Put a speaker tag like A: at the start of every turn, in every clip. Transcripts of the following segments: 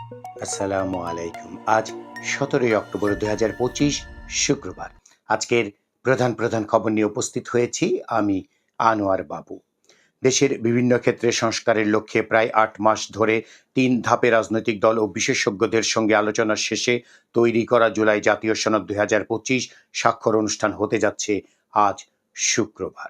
A: আসসালামু আলাইকুম। আজ ১৭ই অক্টোবর ২০২৫ শুক্রবার। আজকের প্রধান প্রধান খবর নিয়ে উপস্থিত হয়েছি আমি আনোয়ার বাবু। দেশের বিভিন্ন ক্ষেত্রে সংস্কারের লক্ষ্যে প্রায় ৮ মাস ধরে ৩ ধাপে রাজনৈতিক দল ও বিশেষজ্ঞদের সঙ্গে আলোচনা শেষে তৈরি করা জুলাই জাতীয় সনদ ২০২৫ স্বাক্ষর অনুষ্ঠান হতে যাচ্ছে আজ শুক্রবার।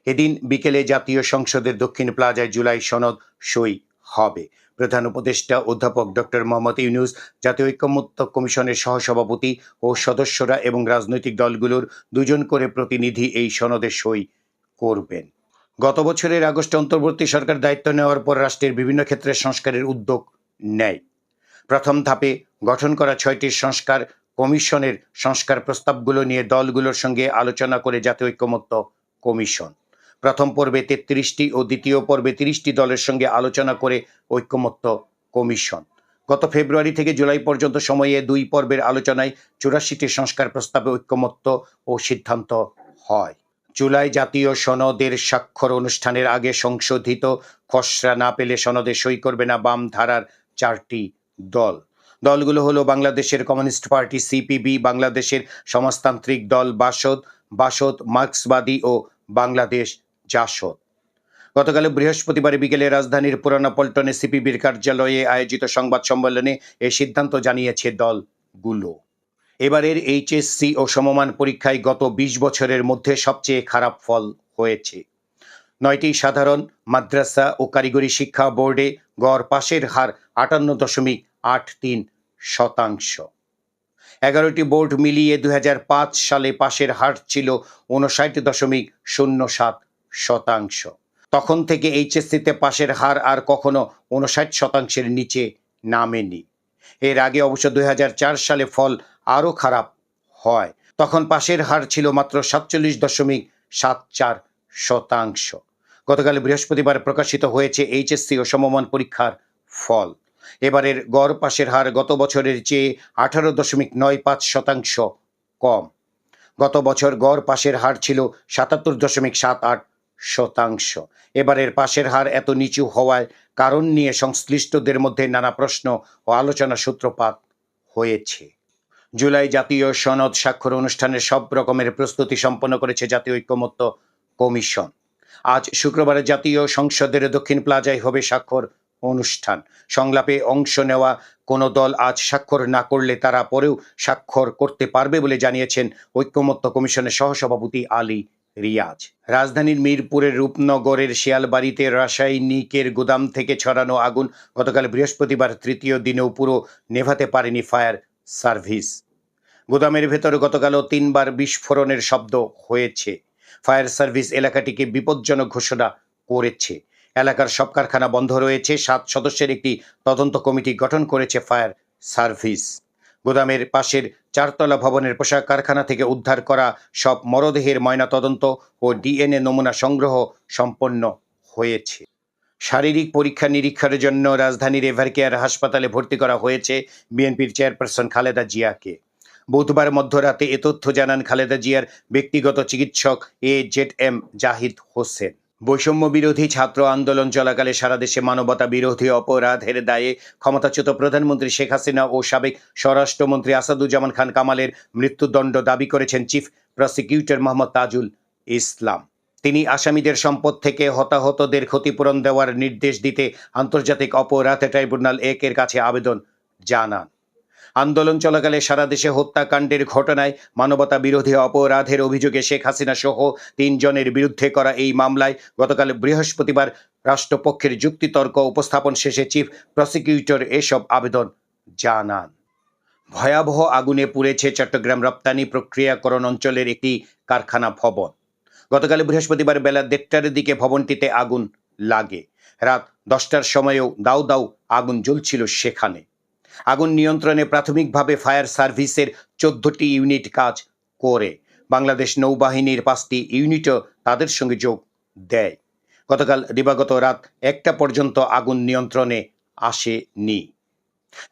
A: এদিন বিকেলে জাতীয় সংসদের দক্ষিণ প্লাজায় জুলাই সনদ সই হবে। প্রধান উপদেষ্টা অধ্যাপক ডক্টর মোহাম্মদ ইউনূস, জাতীয় ঐকমত্য কমিশনের সহসভাপতি ও সদস্যরা এবং রাজনৈতিক দলগুলোর ২ জন করে প্রতিনিধি এই সনদে সই করবেন। গত বছরের আগস্টে অন্তর্বর্তী সরকার দায়িত্ব নেওয়ার পর রাষ্ট্রের বিভিন্ন ক্ষেত্রে সংস্কারের উদ্যোগ নেয়। প্রথম ধাপে গঠন করা ৬টি সংস্কার কমিশনের সংস্কার প্রস্তাবগুলো নিয়ে দলগুলোর সঙ্গে আলোচনা করে জাতীয় ঐকমত্য কমিশন প্রথম পর্বে ৩৩টি ও দ্বিতীয় পর্বে ৩০টি দলের সঙ্গে আলোচনা করে ঐকমত্য কমিশন গত ফেব্রুয়ারি থেকে জুলাই পর্যন্ত সময়ে ২ পর্বের আলোচনায় ৮৪টি সংস্কার প্রস্তাবে ঐকমত্য ও সিদ্ধান্ত হয়। জুলাই জাতীয় সনদের স্বাক্ষর অনুষ্ঠানের আগে সংশোধিত খসড়া না পেলে সনদে সই করবে না বাম ধারার ৪টি দলগুলো হলো বাংলাদেশের কমিউনিস্ট পার্টি সিপিবি, বাংলাদেশের সমাজতান্ত্রিক দল বাসদ, মার্ক্সবাদী ও বাংলাদেশ জাসদ। গতকাল বৃহস্পতিবার বিকেলে রাজধানীর পুরানা পল্টনে সিপিবির কার্যালয়ে আয়োজিত সংবাদ সম্মেলনে এই সিদ্ধান্ত জানিয়েছে দলগুলো। এবারের এইচএসসি ও সমমান পরীক্ষায় গত ২০ বছরের মধ্যে সবচেয়ে খারাপ ফল হয়েছে। ৯টি সাধারণ মাদ্রাসা ও কারিগরি শিক্ষা বোর্ডে গড় পাশের হার ৫৮.৮৩%। ১১টি বোর্ড মিলিয়ে ২০০৫ সালে পাশের হার ছিল ৫৯.০৭%। তখন থেকে এইচএসসিতে পাশের হার আর কখনো ৫৯%-এর নিচে নামেনি। এর আগে অবশ্য ২০০৪ সালে ফল আরও খারাপ হয়। তখন পাশের হার ছিল মাত্র ৪৭.৭৪%। গতকাল বৃহস্পতিবার প্রকাশিত হয়েছে এইচএসসি ও সমমান পরীক্ষার ফল। এবারের গড় পাশের হার গত বছরের চেয়ে ১৮.৯৫% কম। গত বছর গড় পাশের হার ছিল ৭৭.৭৮%। এবারের পাশের হার এত নিচু হওয়ার কারণ নিয়ে সংশ্লিষ্টদের মধ্যে নানা প্রশ্ন ও আলোচনা সূত্রপাত হয়েছে। জুলাই জাতীয় সনদ স্বাক্ষর অনুষ্ঠানের সব রকমের প্রস্তুতি সম্পন্ন করেছে জাতীয় ঐকমত্য কমিশন। আজ শুক্রবার জাতীয় সংসদের দক্ষিণ প্লাজায় হবে স্বাক্ষর অনুষ্ঠান। সংলাপে অংশ নেওয়া কোনো দল আজ স্বাক্ষর না করলে তারা পরেও স্বাক্ষর করতে পারবে বলে জানিয়েছেন ঐকমত্য কমিশনের সহসভাপতি আলী রিয়াজ। রাজধানীর মিরপুরের রূপনগরের শিয়ালবাড়িতে রাসায়নিকের গুদাম থেকে ছড়ানো আগুন গতকাল বৃহস্পতিবার তৃতীয় দিনেও পুরো নেভাতে পারেনি ফায়ার সার্ভিস। গুদামের ভেতরে গতকালও ৩বার বিস্ফোরণের শব্দ হয়েছে। ফায়ার সার্ভিস এলাকাটিকে বিপজ্জনক ঘোষণা করেছে। এলাকার সব কারখানা বন্ধ রয়েছে। ৭ সদস্যের একটি তদন্ত কমিটি গঠন করেছে ফায়ার সার্ভিস। গুদামের পাশের ৪তলা ভবনের পোশাক কারখানা থেকে উদ্ধার করা সব মরদেহের ময়না তদন্ত ও ডিএনএ নমুনা সংগ্রহ সম্পন্ন হয়েছে। শারীরিক পরীক্ষা নিরীক্ষার জন্য রাজধানীর এভারকেয়ার হাসপাতালে ভর্তি করা হয়েছে বিএনপির চেয়ারপারসন খালেদা জিয়াকে। বুধবার মধ্যরাতে এ তথ্য জানান খালেদা জিয়ার ব্যক্তিগত চিকিৎসক AZM জাহিদ হোসেন। বৈষম্য বিরোধী ছাত্র আন্দোলন চলাকালে সারা দেশে মানবতা বিরোধী অপরাধের দায়ে ক্ষমতাচ্যুত প্রধানমন্ত্রী শেখ হাসিনা ও সাবেক স্বরাষ্ট্রমন্ত্রী আসাদুজ্জামান খান কামালের মৃত্যুদণ্ড দাবি করেছেন চিফ প্রসিকিউটর মোহাম্মদ তাজুল ইসলাম। তিনি আসামিদের সম্পদ থেকে হতাহতদের ক্ষতিপূরণ দেওয়ার নির্দেশ দিতে আন্তর্জাতিক অপরাধ ট্রাইব্যুনাল ১-এর কাছে আবেদন জানান। আন্দোলন চলাকালে সারা দেশে হত্যাকাণ্ডের ঘটনায় মানবতা বিরোধী অপরাধের অভিযোগে শেখ হাসিনা সহ ৩ জনের বিরুদ্ধে করা এই মামলায় গতকাল বৃহস্পতিবার রাষ্ট্রপক্ষের যুক্তিতর্ক উপস্থাপন শেষে চিফ প্রসিকিউটর এসব আবেদন জানান। ভয়াবহ আগুনে পুড়েছে চট্টগ্রাম রপ্তানি প্রক্রিয়াকরণ অঞ্চলের একটি কারখানা ভবন। গতকাল বৃহস্পতিবার বেলা ১:৩০টার দিকে ভবনটিতে আগুন লাগে। রাত ১০টার সময়ও দাউ দাউ আগুন জ্বলছিল সেখানে। আগুন নিয়ন্ত্রণে প্রাথমিকভাবে ফায়ার সার্ভিসের ১৪টি ইউনিট কাজ করে। বাংলাদেশ নৌবাহিনীর 5টি ইউনিটও তাদের সঙ্গে যোগ দেয়। গতকাল দিবাগত রাত ১টা পর্যন্ত আগুন নিয়ন্ত্রণে আসেনি।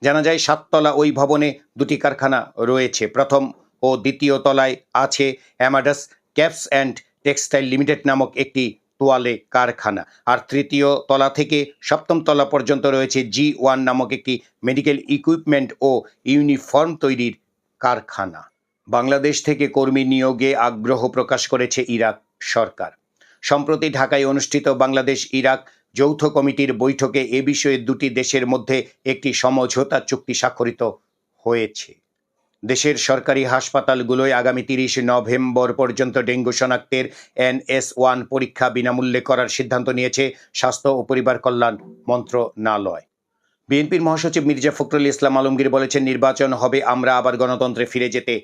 A: জানা যায় 7তলা ওই ভবনে 2টি কারখানা রয়েছে। প্রথম ও দ্বিতীয় তলায় আছে অ্যামাডাস ক্যাপস অ্যান্ড টেক্সটাইল লিমিটেড নামক একটি তোয়ালে কারখানা। আর তৃতীয় তলা থেকে সপ্তম তলা পর্যন্ত রয়েছে G1 নামক একটি মেডিকেল ইকুইপমেন্ট ও ইউনিফর্ম তৈরির কারখানা। বাংলাদেশ থেকে কর্মী নিয়োগে আগ্রহ প্রকাশ করেছে ইরাক সরকার। সম্প্রতি ঢাকায় অনুষ্ঠিত বাংলাদেশ ইরাক যৌথ কমিটির বৈঠকে এ বিষয়ে দুটি দেশের মধ্যে একটি সমঝোতা চুক্তি স্বাক্ষরিত হয়েছে। দেশের সরকারি হাসপাতালগুলোয় আগামী ৩০ নভেম্বর পর্যন্ত ডেঙ্গু শনাক্তের NS1 পরীক্ষা বিনামূল্যে করার সিদ্ধান্ত নিয়েছে স্বাস্থ্য ও পরিবার কল্যাণ মন্ত্রণালয়। বিএনপির মহাসচিব মির্জা ফখরুল ইসলাম আলমগীর বলেছেন, নির্বাচন হবে, আমরা আবার গণতন্ত্রে ফিরে যেতে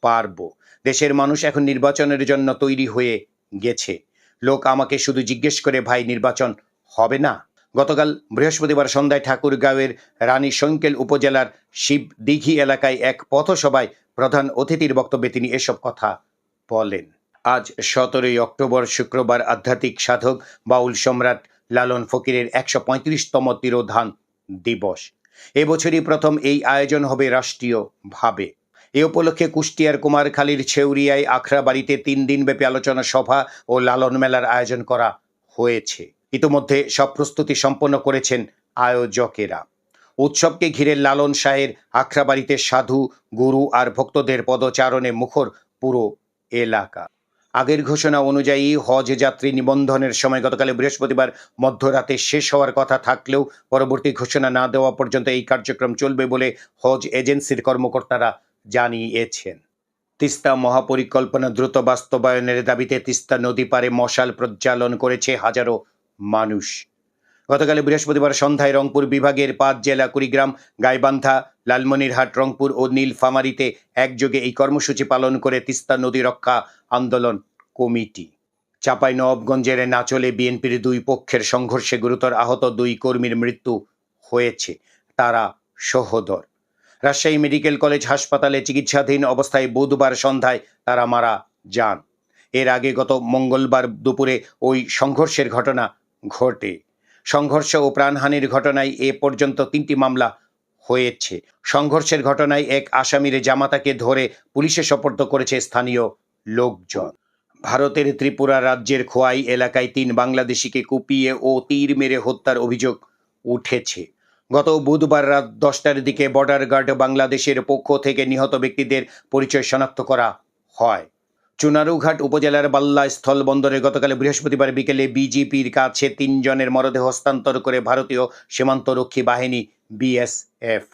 A: পারব। দেশের মানুষ এখন নির্বাচনের জন্য তৈরি হয়ে গেছে। লোক আমাকে শুধু জিজ্ঞেস করে, ভাই নির্বাচন হবে না? গতকাল বৃহস্পতিবার সন্ধ্যায় ঠাকুরগাঁওয়ের রানী শঙ্কেল উপজেলার শিবদিঘি এলাকায় এক পথসভায় প্রধান অতিথির বক্তব্যে তিনি এসব কথা বলেন। আজ 17 অক্টোবর শুক্রবার আধ্যাত্মিক সাধক বাউল সম্রাট লালন ফকিরের 135তম তিরোধান দিবস। এবছরই প্রথম এই আয়োজন হবে রাষ্ট্রীয়ভাবে। এ উপলক্ষে কুষ্টিয়ার কুমারখালীর ছেউরিয়ায় আখড়াবাড়িতে 3 দিনব্যাপী আলোচনা সভা ও লালন মেলার আয়োজন করা হয়েছে। ইতোমধ্যে সব প্রস্তুতি সম্পন্ন করেছেন আয়োজকেরা। উৎসবকে ঘিরে লালন শাহের আখড়াবাড়িতে সাধু, গুরু আর ভক্তদের পদচারণে মুখর পুরো এলাকা। আগের ঘোষণা অনুযায়ী হজ যাত্রী নিবন্ধনের সময় গতকাল বৃহস্পতিবার মধ্যরাতে শেষ হওয়ার কথা থাকলেও পরবর্তী ঘোষণা না দেওয়া পর্যন্ত এই কার্যক্রম চলবে বলে হজ এজেন্সির কর্মকর্তারা জানিয়েছেন। তিস্তা মহাপরিকল্পনা দ্রুত বাস্তবায়নের দাবিতে তিস্তা নদী পারে মশাল প্রজ্বালন করেছে হাজারো মানুষ। গতকাল বৃহস্পতিবার সন্ধ্যায় রংপুর বিভাগের 5 জেলা কুড়িগ্রাম, গাইবান্ধা, লালমনিরহাট, রংপুর ও নীলফামারীতে একযোগে এই কর্মসূচি পালন করে তিস্তা নদী রক্ষা আন্দোলন কমিটি। চাঁপাইনবাবগঞ্জের নাচলে বিএনপির 2 পক্ষের সংঘর্ষে গুরুতর আহত 2 কর্মীর মৃত্যু হয়েছে, তারা সহোদর। রাজশাহী মেডিকেল কলেজ হাসপাতালে চিকিৎসাধীন অবস্থায় বুধবার সন্ধ্যায় তারা মারা যান। এর আগে গত মঙ্গলবার দুপুরে ওই সংঘর্ষের ঘটনা ঘটে। সংঘর্ষ ও প্রাণহানির ঘটনায় এ পর্যন্ত 3টি মামলা হয়েছে। সংঘর্ষের ঘটনায় এক আসামির জামাতাকে ধরে পুলিশে সোপর্দ করেছে স্থানীয় লোকজন। ভারতের ত্রিপুরা রাজ্যের খোয়াই এলাকায় 3 বাংলাদেশিকে কুপিয়ে ও তীর মেরে হত্যার অভিযোগ উঠেছে। গত বুধবার রাত 10টার দিকে বর্ডার গার্ড বাংলাদেশের পক্ষ থেকে নিহত ব্যক্তিদের পরিচয় শনাক্ত করা হয়। চুনারুঘাট উপজেলার বাল্লা স্থল বন্দরে গতকাল বৃহস্পতিবার বিকেলে বিজিপির কাছে 3 জনের মরদেহ হস্তান্তর করে ভারতীয় সীমান্তরক্ষী বাহিনী BSF।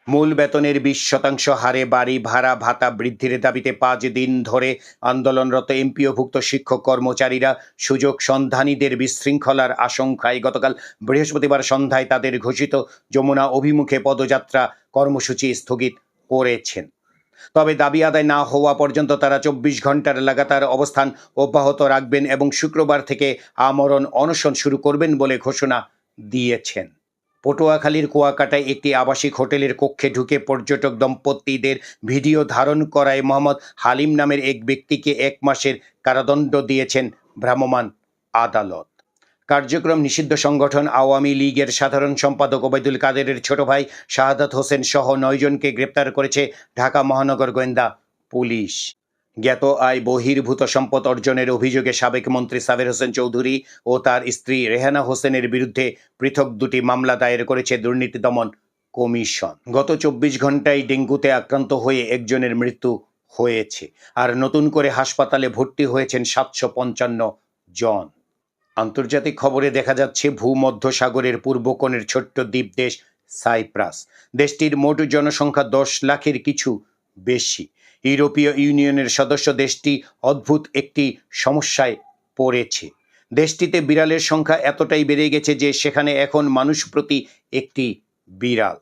A: মূল বেতনের 20% হারে বাড়ি ভাড়া ভাতা বৃদ্ধির দাবিতে 5 দিন ধরে আন্দোলনরত এমপিওভুক্ত শিক্ষক কর্মচারীরা সুযোগ সন্ধানীদের বিশৃঙ্খলার আশঙ্কায় গতকাল বৃহস্পতিবার সন্ধ্যায় তাদের ঘোষিত যমুনা অভিমুখে পদযাত্রা কর্মসূচি স্থগিত করেছেন। তবে দাবি আদায় না হওয়া পর্যন্ত তারা 24 ঘন্টার লাগাতার অবস্থান অব্যাহত রাখবেন এবং শুক্রবার থেকে আমরণ অনশন শুরু করবেন বলে ঘোষণা দিয়েছেন। পটুয়াখালীর কুয়াকাটায় একটি আবাসিক হোটেলের কক্ষে ঢুকে পর্যটক দম্পতিদের ভিডিও ধারণ করায় মোহাম্মদ হালিম নামের এক ব্যক্তিকে 1 মাসের কারাদণ্ড দিয়েছেন ভ্রাম্যমাণ আদালত। কার্যক্রম নিষিদ্ধ সংগঠন আওয়ামী লীগের সাধারণ সম্পাদক ওবায়দুল কাদেরের ছোট ভাই শাহাদাত হোসেন সহ 9 জনকে গ্রেপ্তার করেছে ঢাকা মহানগর গোয়েন্দা পুলিশ। জ্ঞাত আয় বহির্ভূত সম্পদ অর্জনের অভিযোগে সাবেক মন্ত্রী সাবের হোসেন চৌধুরী ও তার স্ত্রী রেহানা হোসেনের বিরুদ্ধে পৃথক 2টি মামলা দায়ের করেছে দুর্নীতি দমন কমিশন। গত 24 ঘন্টায় ডেঙ্গুতে আক্রান্ত হয়ে 1 জনের মৃত্যু হয়েছে, আর নতুন করে হাসপাতালে ভর্তি হয়েছেন 755 জন। আন্তর্জাতিক খবরে দেখা যাচ্ছে ভূমধ্যসাগরের পূর্ব কোণের ছোট্ট দ্বীপ দেশ সাইপ্রাস। দেশটির মোট জনসংখ্যা 10 লাখের কিছু বেশি। ইউরোপীয় ইউনিয়নের সদস্য দেশটি অদ্ভুত একটি সমস্যায় পড়েছে। দেশটিতে বিড়ালের সংখ্যা এতটাই বেড়ে গেছে যে সেখানে এখন মানুষ প্রতি একটি বিড়াল।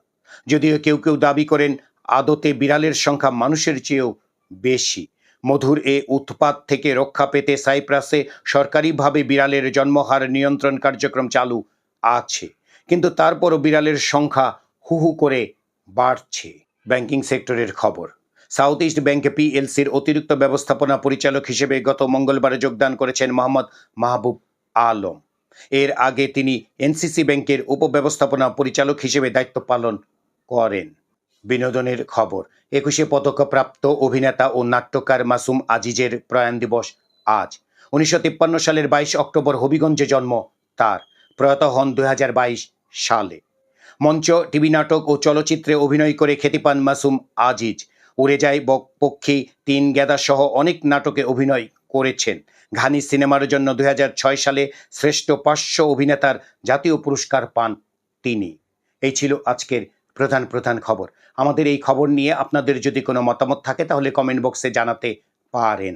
A: যদিও কেউ কেউ দাবি করেন আদতে বিড়ালের সংখ্যা মানুষের চেয়েও বেশি। মধুর এ উৎপাত থেকে রক্ষা পেতে সাইপ্রাসে সরকারিভাবে বিড়ালের জন্মহার নিয়ন্ত্রণ কার্যক্রম চালু আছে, কিন্তু তারপরও বিড়ালের সংখ্যা হু হু করে বাড়ছে। ব্যাংকিং সেক্টরের খবর। সাউথ ইস্ট ব্যাংক PLCর অতিরিক্ত ব্যবস্থাপনা পরিচালক হিসেবে গত মঙ্গলবার যোগদান করেছেন মোহাম্মদ মাহবুব আলম। এর আগে তিনি NCC ব্যাংকের উপব্যবস্থাপনা পরিচালক হিসেবে দায়িত্ব পালন করেন। বিনোদনের খবর। 21 পদকপ্রাপ্ত অভিনেতা ও নাট্যকার মাসুম আজিজের প্রয়াণ দিবস আজ। 1953 সালের 22 অক্টোবর হবিগঞ্জে জন্ম তার। প্রয়াত হন 2022 সালে। মঞ্চ, টিভি নাটক ও চলচ্চিত্রে অভিনয় করে খ্যাতি পান মাসুম আজিজ। উড়ে যায় বকপক্ষী, তিন গেদা সহ অনেক নাটকে অভিনয় করেছেন। ঘানি সিনেমার জন্য 2006 সালে শ্রেষ্ঠ পার্শ্ব অভিনেতার জাতীয় পুরস্কার পান তিনি। এই ছিল আজকের প্রধান খবর। আমাদের এই খবর নিয়ে আপনাদের যদি কোনো মতামত থাকে তাহলে কমেন্ট বক্সে জানাতে পারেন।